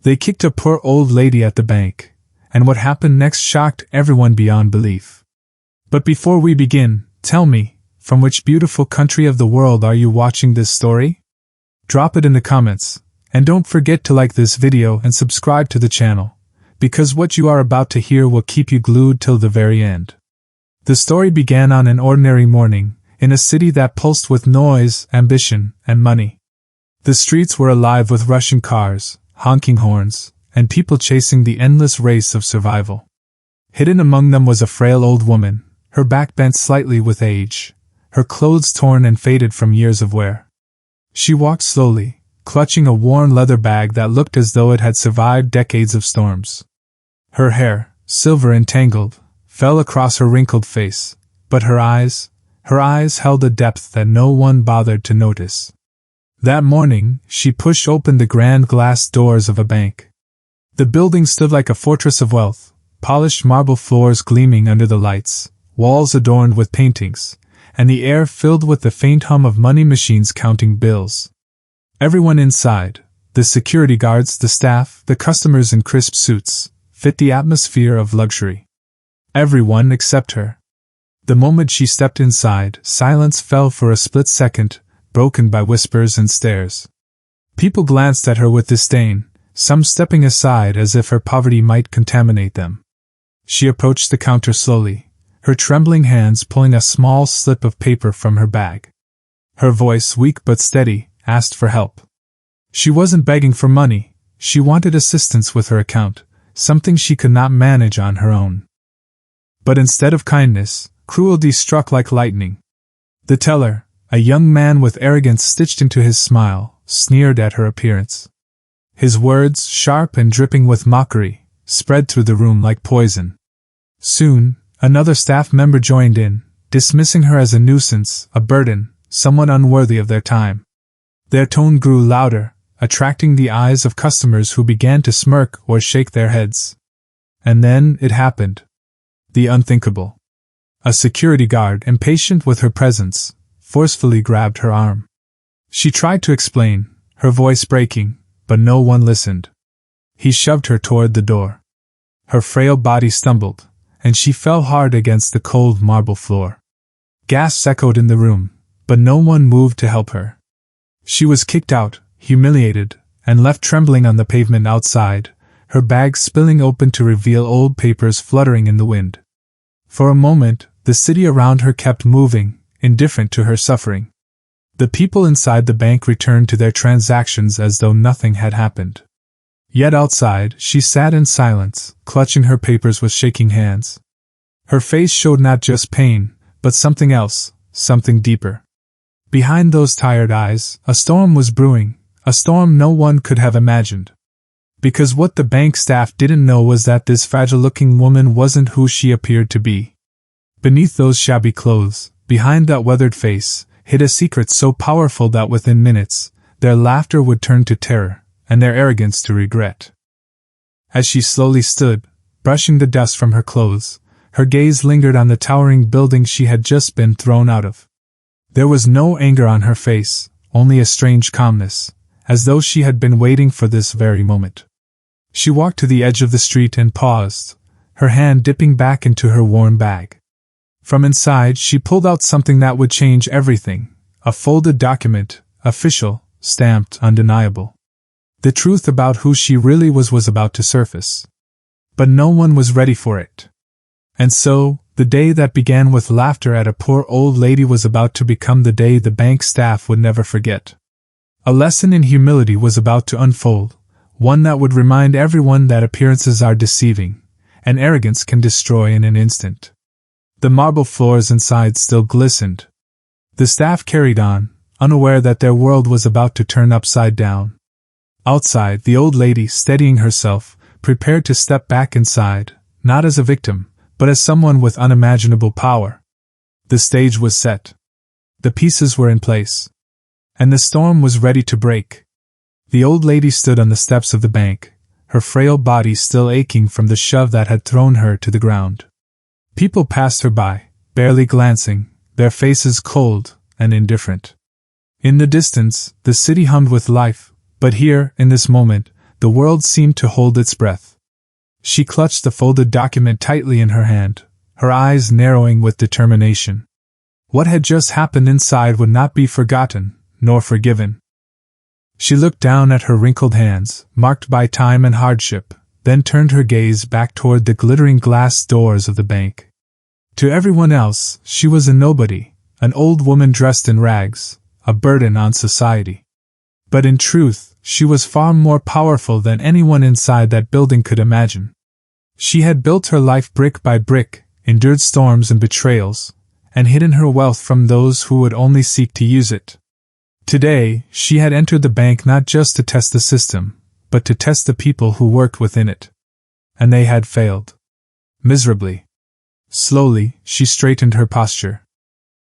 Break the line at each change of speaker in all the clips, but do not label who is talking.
They kicked a poor old lady at the bank, and what happened next shocked everyone beyond belief. But before we begin, tell me, from which beautiful country of the world are you watching this story? Drop it in the comments, and don't forget to like this video and subscribe to the channel, because what you are about to hear will keep you glued till the very end. The story began on an ordinary morning, in a city that pulsed with noise, ambition, and money. The streets were alive with rushing cars, honking horns, and people chasing the endless race of survival. Hidden among them was a frail old woman, her back bent slightly with age, her clothes torn and faded from years of wear. She walked slowly, clutching a worn leather bag that looked as though it had survived decades of storms. Her hair, silver and tangled, fell across her wrinkled face, but her eyes held a depth that no one bothered to notice. That morning, she pushed open the grand glass doors of a bank. The building stood like a fortress of wealth, polished marble floors gleaming under the lights, walls adorned with paintings, and the air filled with the faint hum of money machines counting bills. Everyone inside, the security guards, the staff, the customers in crisp suits, fit the atmosphere of luxury. Everyone except her. The moment she stepped inside, silence fell for a split second, broken by whispers and stares. People glanced at her with disdain, some stepping aside as if her poverty might contaminate them. She approached the counter slowly, her trembling hands pulling a small slip of paper from her bag. Her voice, weak but steady, asked for help. She wasn't begging for money, she wanted assistance with her account, something she could not manage on her own. But instead of kindness, cruelty struck like lightning. The teller, a young man with arrogance stitched into his smile, sneered at her appearance. His words, sharp and dripping with mockery, spread through the room like poison. Soon, another staff member joined in, dismissing her as a nuisance, a burden, someone unworthy of their time. Their tone grew louder, attracting the eyes of customers who began to smirk or shake their heads. And then it happened. The unthinkable. A security guard, impatient with her presence, forcefully grabbed her arm. She tried to explain, her voice breaking, but no one listened. He shoved her toward the door. Her frail body stumbled, and she fell hard against the cold marble floor. Gasps echoed in the room, but no one moved to help her. She was kicked out, humiliated, and left trembling on the pavement outside, her bag spilling open to reveal old papers fluttering in the wind. For a moment, the city around her kept moving, indifferent to her suffering. The people inside the bank returned to their transactions as though nothing had happened. Yet outside, she sat in silence, clutching her papers with shaking hands. Her face showed not just pain, but something else, something deeper. Behind those tired eyes, a storm was brewing, a storm no one could have imagined. Because what the bank staff didn't know was that this fragile-looking woman wasn't who she appeared to be. Beneath those shabby clothes, behind that weathered face, hid a secret so powerful that within minutes, their laughter would turn to terror, and their arrogance to regret. As she slowly stood, brushing the dust from her clothes, her gaze lingered on the towering building she had just been thrown out of. There was no anger on her face, only a strange calmness, as though she had been waiting for this very moment. She walked to the edge of the street and paused, her hand dipping back into her worn bag. From inside she pulled out something that would change everything, a folded document, official, stamped, undeniable. The truth about who she really was about to surface. But no one was ready for it. And so, the day that began with laughter at a poor old lady was about to become the day the bank staff would never forget. A lesson in humility was about to unfold, one that would remind everyone that appearances are deceiving, and arrogance can destroy in an instant. The marble floors inside still glistened. The staff carried on, unaware that their world was about to turn upside down. Outside, the old lady, steadying herself, prepared to step back inside, not as a victim, but as someone with unimaginable power. The stage was set. The pieces were in place. And the storm was ready to break. The old lady stood on the steps of the bank, her frail body still aching from the shove that had thrown her to the ground. People passed her by, barely glancing, their faces cold and indifferent. In the distance, the city hummed with life, but here, in this moment, the world seemed to hold its breath. She clutched the folded document tightly in her hand, her eyes narrowing with determination. What had just happened inside would not be forgotten, nor forgiven. She looked down at her wrinkled hands, marked by time and hardship, then turned her gaze back toward the glittering glass doors of the bank. To everyone else, she was a nobody, an old woman dressed in rags, a burden on society. But in truth, she was far more powerful than anyone inside that building could imagine. She had built her life brick by brick, endured storms and betrayals, and hidden her wealth from those who would only seek to use it. Today, she had entered the bank not just to test the system, but to test the people who worked within it. And they had failed. Miserably. Slowly, she straightened her posture.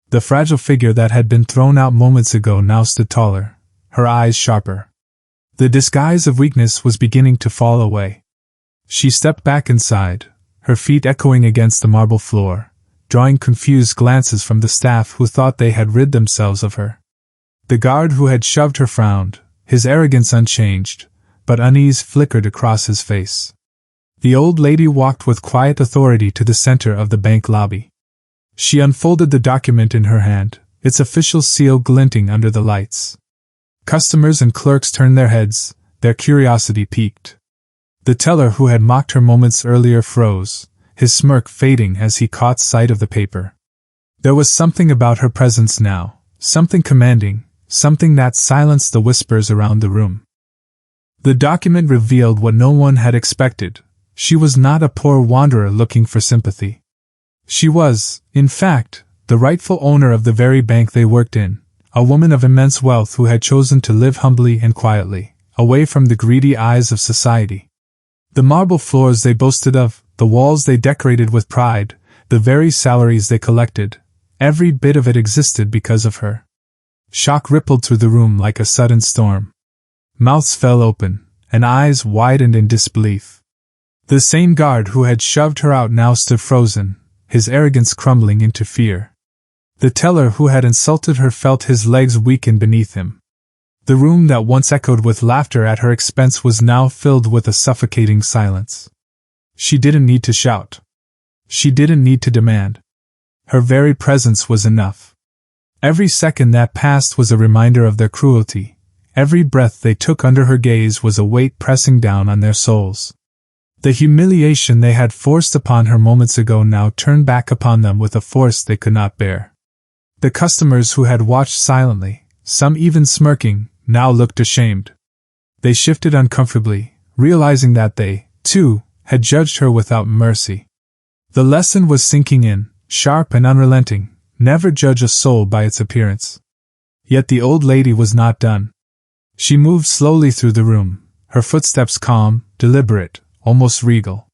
The fragile figure that had been thrown out moments ago now stood taller, her eyes sharper. The disguise of weakness was beginning to fall away. She stepped back inside, her feet echoing against the marble floor, drawing confused glances from the staff who thought they had rid themselves of her. The guard who had shoved her frowned, his arrogance unchanged, but unease flickered across his face. The old lady walked with quiet authority to the center of the bank lobby. She unfolded the document in her hand, its official seal glinting under the lights. Customers and clerks turned their heads, their curiosity piqued. The teller who had mocked her moments earlier froze, his smirk fading as he caught sight of the paper. There was something about her presence now, something commanding, something that silenced the whispers around the room. The document revealed what no one had expected. She was not a poor wanderer looking for sympathy. She was, in fact, the rightful owner of the very bank they worked in, a woman of immense wealth who had chosen to live humbly and quietly, away from the greedy eyes of society. The marble floors they boasted of, the walls they decorated with pride, the very salaries they collected, every bit of it existed because of her. Shock rippled through the room like a sudden storm. Mouths fell open, and eyes widened in disbelief. The same guard who had shoved her out now stood frozen, his arrogance crumbling into fear. The teller who had insulted her felt his legs weaken beneath him. The room that once echoed with laughter at her expense was now filled with a suffocating silence. She didn't need to shout. She didn't need to demand. Her very presence was enough. Every second that passed was a reminder of their cruelty. Every breath they took under her gaze was a weight pressing down on their souls. The humiliation they had forced upon her moments ago now turned back upon them with a force they could not bear. The customers who had watched silently, some even smirking, now looked ashamed. They shifted uncomfortably, realizing that they, too, had judged her without mercy. The lesson was sinking in, sharp and unrelenting: never judge a soul by its appearance. Yet the old lady was not done. She moved slowly through the room, her footsteps calm, deliberate, almost regal.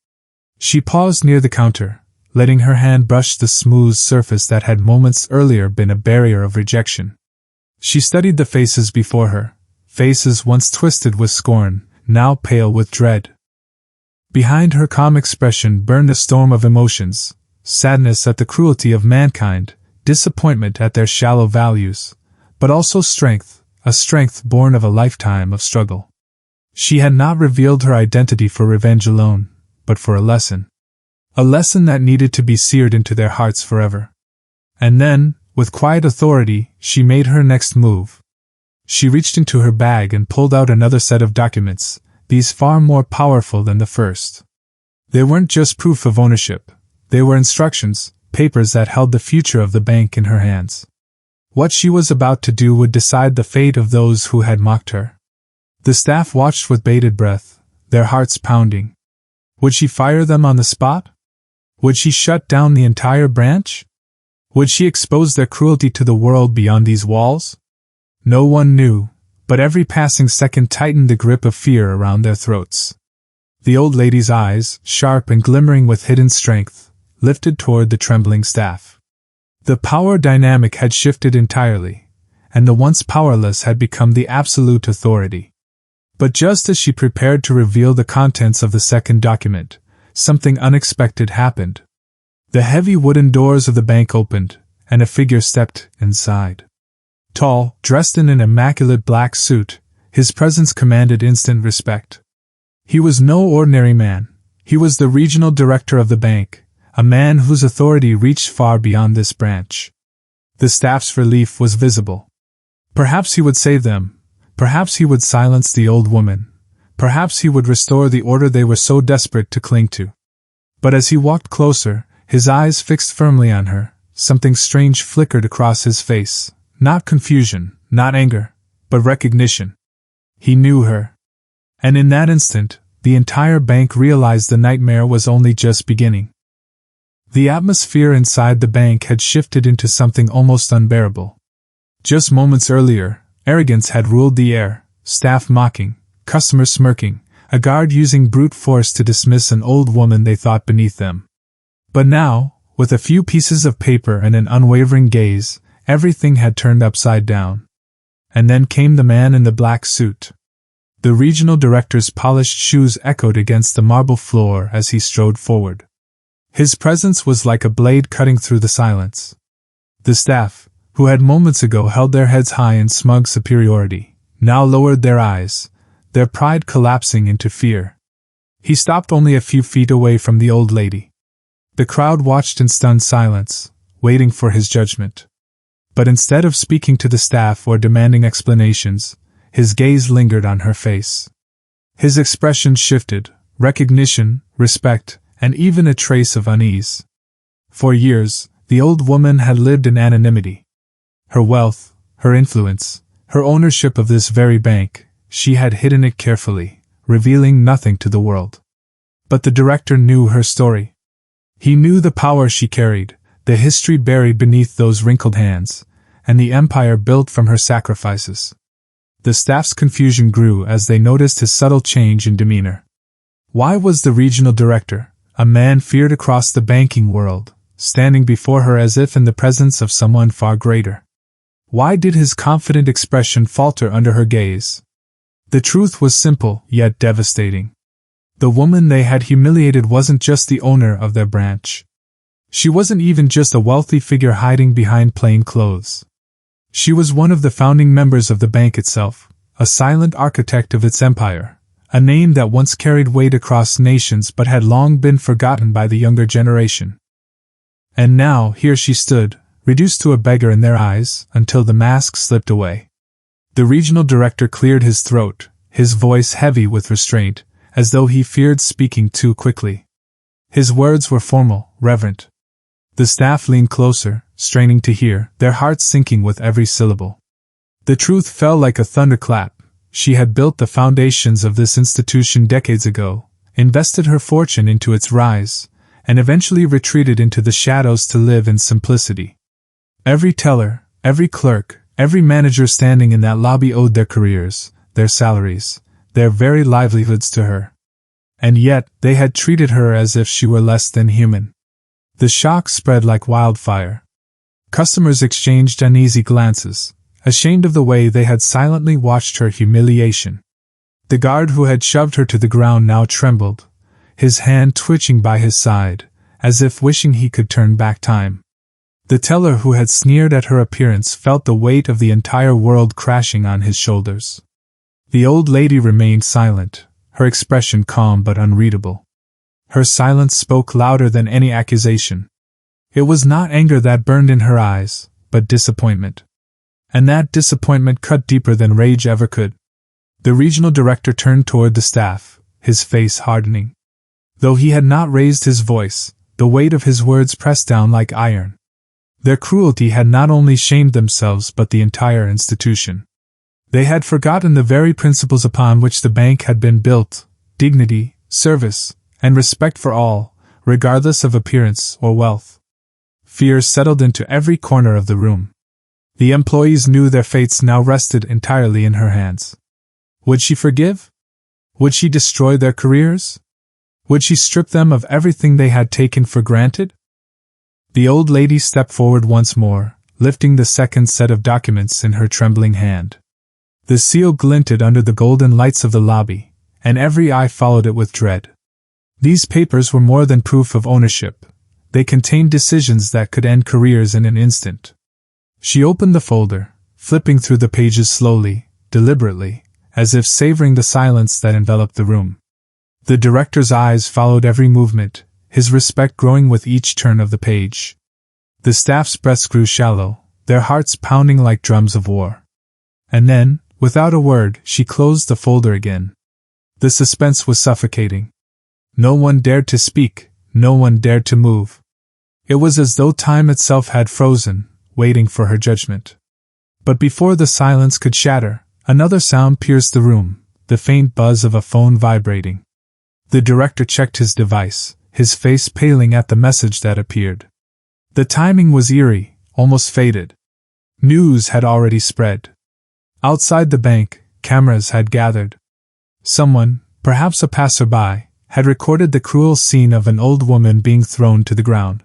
She paused near the counter, letting her hand brush the smooth surface that had moments earlier been a barrier of rejection. She studied the faces before her, faces once twisted with scorn, now pale with dread. Behind her calm expression burned a storm of emotions: sadness at the cruelty of mankind, disappointment at their shallow values, but also strength, a strength born of a lifetime of struggle. She had not revealed her identity for revenge alone, but for a lesson. A lesson that needed to be seared into their hearts forever. And then, with quiet authority, she made her next move. She reached into her bag and pulled out another set of documents, these far more powerful than the first. They weren't just proof of ownership, they were instructions, papers that held the future of the bank in her hands. What she was about to do would decide the fate of those who had mocked her. The staff watched with bated breath, their hearts pounding. Would she fire them on the spot? Would she shut down the entire branch? Would she expose their cruelty to the world beyond these walls? No one knew, but every passing second tightened the grip of fear around their throats. The old lady's eyes, sharp and glimmering with hidden strength, lifted toward the trembling staff. The power dynamic had shifted entirely, and the once powerless had become the absolute authority. But just as she prepared to reveal the contents of the second document, something unexpected happened. The heavy wooden doors of the bank opened, and a figure stepped inside. Tall, dressed in an immaculate black suit, his presence commanded instant respect. He was no ordinary man. He was the regional director of the bank, a man whose authority reached far beyond this branch. The staff's relief was visible. Perhaps he would save them. Perhaps he would silence the old woman. Perhaps he would restore the order they were so desperate to cling to. But as he walked closer, his eyes fixed firmly on her, something strange flickered across his face. Not confusion, not anger, but recognition. He knew her. And in that instant, the entire bank realized the nightmare was only just beginning. The atmosphere inside the bank had shifted into something almost unbearable. Just moments earlier, arrogance had ruled the air, staff mocking, customers smirking, a guard using brute force to dismiss an old woman they thought beneath them. But now, with a few pieces of paper and an unwavering gaze, everything had turned upside down. And then came the man in the black suit. The regional director's polished shoes echoed against the marble floor as he strode forward. His presence was like a blade cutting through the silence. The staff, who had moments ago held their heads high in smug superiority, now lowered their eyes, their pride collapsing into fear. He stopped only a few feet away from the old lady. The crowd watched in stunned silence, waiting for his judgment. But instead of speaking to the staff or demanding explanations, his gaze lingered on her face. His expression shifted, recognition, respect, and even a trace of unease. For years, the old woman had lived in anonymity. Her wealth, her influence, her ownership of this very bank, she had hidden it carefully, revealing nothing to the world. But the director knew her story. He knew the power she carried, the history buried beneath those wrinkled hands, and the empire built from her sacrifices. The staff's confusion grew as they noticed his subtle change in demeanor. Why was the regional director, a man feared across the banking world, standing before her as if in the presence of someone far greater? Why did his confident expression falter under her gaze? The truth was simple, yet devastating. The woman they had humiliated wasn't just the owner of their branch. She wasn't even just a wealthy figure hiding behind plain clothes. She was one of the founding members of the bank itself, a silent architect of its empire, a name that once carried weight across nations but had long been forgotten by the younger generation. And now, here she stood, reduced to a beggar in their eyes, until the mask slipped away. The regional director cleared his throat, his voice heavy with restraint, as though he feared speaking too quickly. His words were formal, reverent. The staff leaned closer, straining to hear, their hearts sinking with every syllable. The truth fell like a thunderclap. She had built the foundations of this institution decades ago, invested her fortune into its rise, and eventually retreated into the shadows to live in simplicity. Every teller, every clerk, every manager standing in that lobby owed their careers, their salaries, their very livelihoods to her. And yet, they had treated her as if she were less than human. The shock spread like wildfire. Customers exchanged uneasy glances, ashamed of the way they had silently watched her humiliation. The guard who had shoved her to the ground now trembled, his hand twitching by his side, as if wishing he could turn back time. The teller who had sneered at her appearance felt the weight of the entire world crashing on his shoulders. The old lady remained silent, her expression calm but unreadable. Her silence spoke louder than any accusation. It was not anger that burned in her eyes, but disappointment. And that disappointment cut deeper than rage ever could. The regional director turned toward the staff, his face hardening. Though he had not raised his voice, the weight of his words pressed down like iron. Their cruelty had not only shamed themselves but the entire institution. They had forgotten the very principles upon which the bank had been built: dignity, service, and respect for all, regardless of appearance or wealth. Fear settled into every corner of the room. The employees knew their fates now rested entirely in her hands. Would she forgive? Would she destroy their careers? Would she strip them of everything they had taken for granted? The old lady stepped forward once more, lifting the second set of documents in her trembling hand. The seal glinted under the golden lights of the lobby, and every eye followed it with dread. These papers were more than proof of ownership. They contained decisions that could end careers in an instant. She opened the folder, flipping through the pages slowly, deliberately, as if savoring the silence that enveloped the room. The director's eyes followed every movement, his respect growing with each turn of the page. The staff's breaths grew shallow, their hearts pounding like drums of war. And then, without a word, she closed the folder again. The suspense was suffocating. No one dared to speak, no one dared to move. It was as though time itself had frozen, waiting for her judgment. But before the silence could shatter, another sound pierced the room, the faint buzz of a phone vibrating. The director checked his device, his face paling at the message that appeared. The timing was eerie, almost fated. News had already spread. Outside the bank, cameras had gathered. Someone, perhaps a passerby, had recorded the cruel scene of an old woman being thrown to the ground.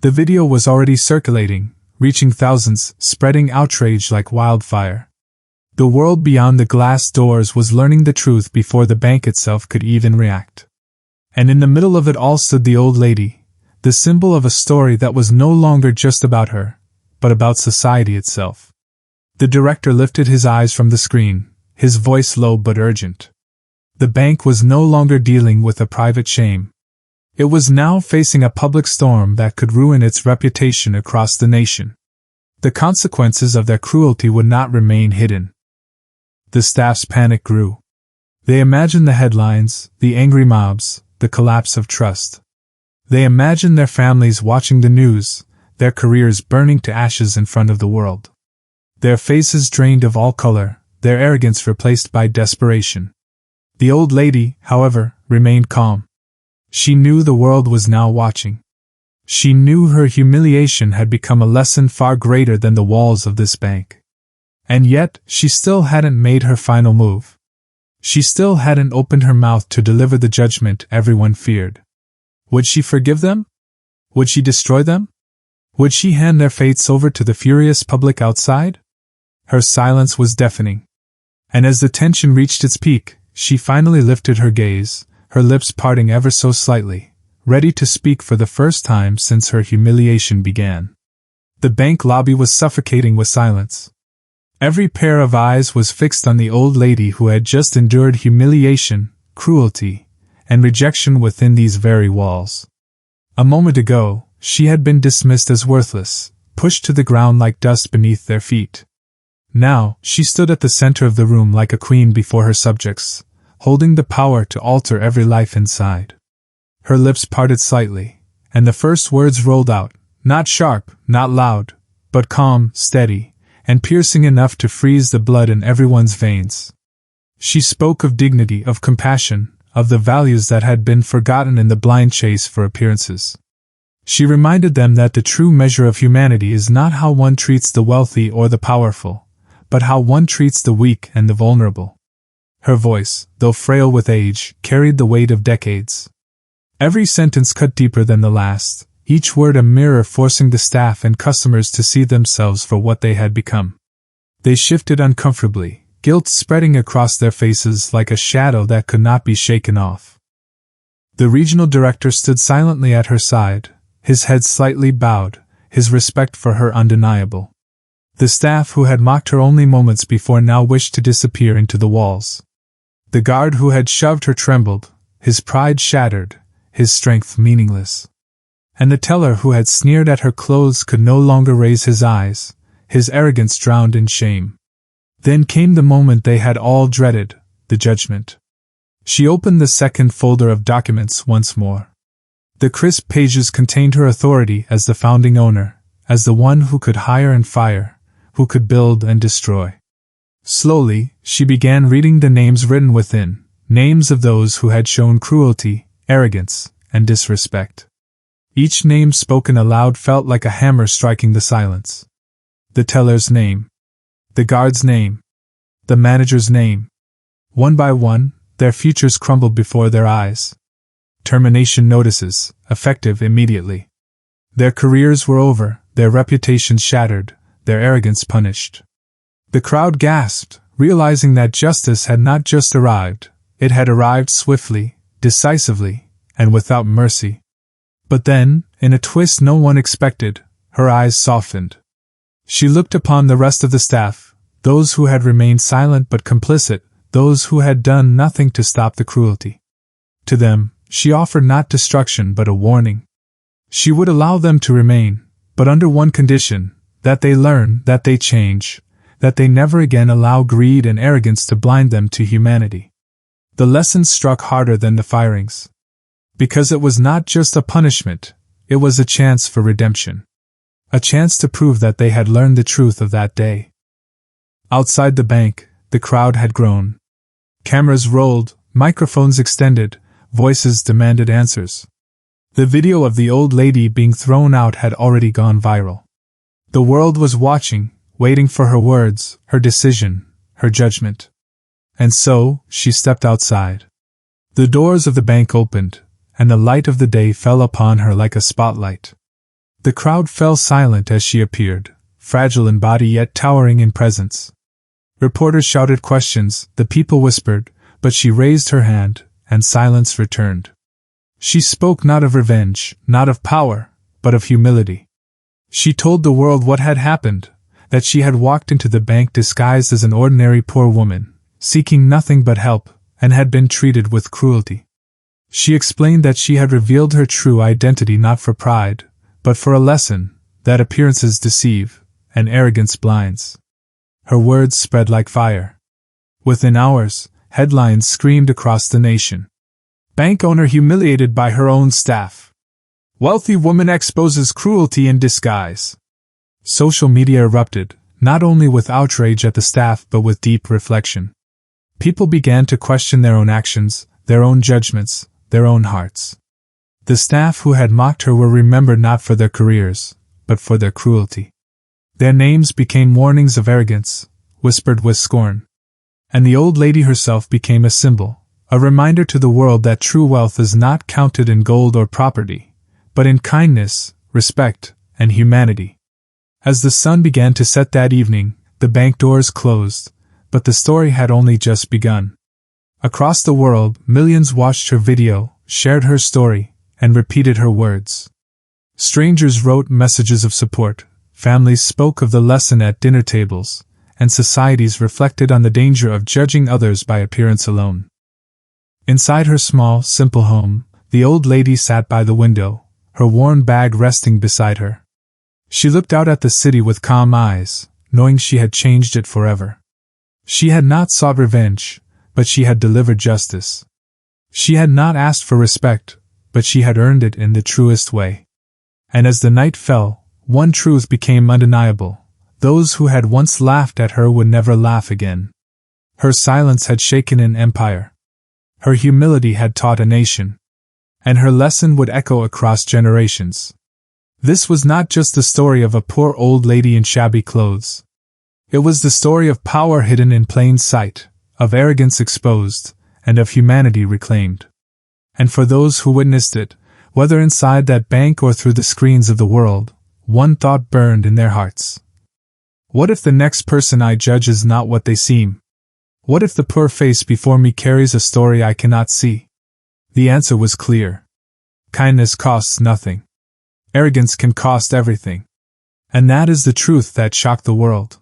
The video was already circulating, reaching thousands, spreading outrage like wildfire. The world beyond the glass doors was learning the truth before the bank itself could even react. And in the middle of it all stood the old lady, the symbol of a story that was no longer just about her, but about society itself. The director lifted his eyes from the screen, his voice low but urgent. The bank was no longer dealing with a private shame. It was now facing a public storm that could ruin its reputation across the nation. The consequences of their cruelty would not remain hidden. The staff's panic grew. They imagined the headlines, the angry mobs, the collapse of trust. They imagined their families watching the news, their careers burning to ashes in front of the world. Their faces drained of all color, their arrogance replaced by desperation. The old lady, however, remained calm. She knew the world was now watching. She knew her humiliation had become a lesson far greater than the walls of this bank. And yet, she still hadn't made her final move. She still hadn't opened her mouth to deliver the judgment everyone feared. Would she forgive them? Would she destroy them? Would she hand their fates over to the furious public outside? Her silence was deafening. And as the tension reached its peak, she finally lifted her gaze, her lips parting ever so slightly, ready to speak for the first time since her humiliation began. The bank lobby was suffocating with silence. Every pair of eyes was fixed on the old lady who had just endured humiliation, cruelty, and rejection within these very walls. A moment ago, she had been dismissed as worthless, pushed to the ground like dust beneath their feet. Now, she stood at the center of the room like a queen before her subjects, holding the power to alter every life inside. Her lips parted slightly, and the first words rolled out, not sharp, not loud, but calm, steady, and piercing enough to freeze the blood in everyone's veins. She spoke of dignity, of compassion, of the values that had been forgotten in the blind chase for appearances. She reminded them that the true measure of humanity is not how one treats the wealthy or the powerful, but how one treats the weak and the vulnerable. Her voice, though frail with age, carried the weight of decades. Every sentence cut deeper than the last, each word a mirror forcing the staff and customers to see themselves for what they had become. They shifted uncomfortably, guilt spreading across their faces like a shadow that could not be shaken off. The regional director stood silently at her side, his head slightly bowed, his respect for her undeniable. The staff who had mocked her only moments before now wished to disappear into the walls. The guard who had shoved her trembled, his pride shattered, his strength meaningless. And the teller who had sneered at her clothes could no longer raise his eyes, his arrogance drowned in shame. Then came the moment they had all dreaded, the judgment. She opened the second folder of documents once more. The crisp pages contained her authority as the founding owner, as the one who could hire and fire, who could build and destroy. Slowly, she began reading the names written within, names of those who had shown cruelty, arrogance, and disrespect. Each name spoken aloud felt like a hammer striking the silence. The teller's name. The guard's name. The manager's name. One by one, their futures crumbled before their eyes. Termination notices, effective immediately. Their careers were over, their reputations shattered, their arrogance punished. The crowd gasped, realizing that justice had not just arrived, it had arrived swiftly, decisively, and without mercy. But then, in a twist no one expected, her eyes softened. She looked upon the rest of the staff, those who had remained silent but complicit, those who had done nothing to stop the cruelty. To them, she offered not destruction but a warning. She would allow them to remain, but under one condition: that they learn, that they change, that they never again allow greed and arrogance to blind them to humanity. The lesson struck harder than the firings. Because it was not just a punishment, it was a chance for redemption. A chance to prove that they had learned the truth of that day. Outside the bank, the crowd had grown. Cameras rolled, microphones extended, voices demanded answers. The video of the old lady being thrown out had already gone viral. The world was watching, waiting for her words, her decision, her judgment. And so, she stepped outside. The doors of the bank opened, and the light of the day fell upon her like a spotlight. The crowd fell silent as she appeared, fragile in body yet towering in presence. Reporters shouted questions, the people whispered, but she raised her hand, and silence returned. She spoke not of revenge, not of power, but of humility. She told the world what had happened, that she had walked into the bank disguised as an ordinary poor woman, seeking nothing but help, and had been treated with cruelty. She explained that she had revealed her true identity not for pride, but for a lesson, that appearances deceive, and arrogance blinds. Her words spread like fire. Within hours, headlines screamed across the nation. Bank owner humiliated by her own staff. Wealthy woman exposes cruelty in disguise. Social media erupted, not only with outrage at the staff but with deep reflection. People began to question their own actions, their own judgments, their own hearts. The staff who had mocked her were remembered not for their careers, but for their cruelty. Their names became warnings of arrogance, whispered with scorn. And the old lady herself became a symbol, a reminder to the world that true wealth is not counted in gold or property, but in kindness, respect, and humanity. As the sun began to set that evening, the bank doors closed, but the story had only just begun. Across the world, millions watched her video, shared her story, and repeated her words. Strangers wrote messages of support, families spoke of the lesson at dinner tables, and societies reflected on the danger of judging others by appearance alone. Inside her small, simple home, the old lady sat by the window, her worn bag resting beside her. She looked out at the city with calm eyes, knowing she had changed it forever. She had not sought revenge, but she had delivered justice. She had not asked for respect, but she had earned it in the truest way. And as the night fell, one truth became undeniable: those who had once laughed at her would never laugh again. Her silence had shaken an empire. Her humility had taught a nation. And her lesson would echo across generations. This was not just the story of a poor old lady in shabby clothes. It was the story of power hidden in plain sight, of arrogance exposed, and of humanity reclaimed. And for those who witnessed it, whether inside that bank or through the screens of the world, one thought burned in their hearts. What if the next person I judge is not what they seem? What if the poor face before me carries a story I cannot see? The answer was clear. Kindness costs nothing. Arrogance can cost everything. And that is the truth that shocked the world.